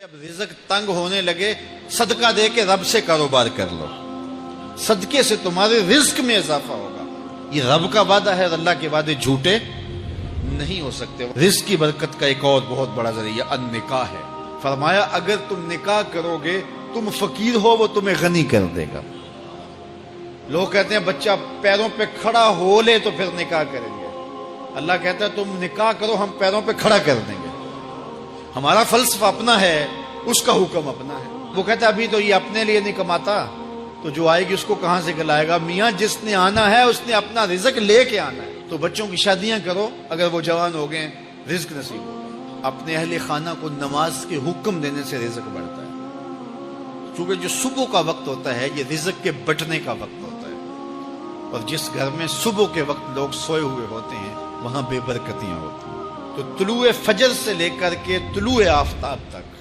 جب رزق تنگ ہونے لگے صدقہ دے کے رب سے کاروبار کر لو، صدقے سے تمہارے رزق میں اضافہ ہوگا۔ یہ رب کا وعدہ ہے اور اللہ کے وعدے جھوٹے نہیں ہو سکتے۔ رزق کی برکت کا ایک اور بہت بڑا ذریعہ النکاح ہے۔ فرمایا اگر تم نکاح کرو گے، تم فقیر ہو وہ تمہیں غنی کر دے گا۔ لوگ کہتے ہیں بچہ پیروں پہ کھڑا ہو لے تو پھر نکاح کریں گے۔ اللہ کہتا ہے تم نکاح کرو، ہم پیروں پہ کھڑا کر دیں گے۔ ہمارا فلسفہ اپنا ہے، اس کا حکم اپنا ہے۔ وہ کہتا ہے ابھی تو یہ اپنے لیے نہیں کماتا، تو جو آئے گی اس کو کہاں سے کھلائے گا؟ میاں جس نے آنا ہے اس نے اپنا رزق لے کے آنا ہے۔ تو بچوں کی شادیاں کرو، اگر وہ جوان ہو گئے رزق نصیب ہوگا۔ اپنے اہل خانہ کو نماز کے حکم دینے سے رزق بڑھتا ہے، کیونکہ جو صبح کا وقت ہوتا ہے یہ رزق کے بٹنے کا وقت ہوتا ہے، اور جس گھر میں صبح کے وقت لوگ سوئے ہوئے ہوتے ہیں وہاں بے برکتیاں ہوتی ہیں۔ تو طلوع فجر سے لے کر کے طلوع آفتاب تک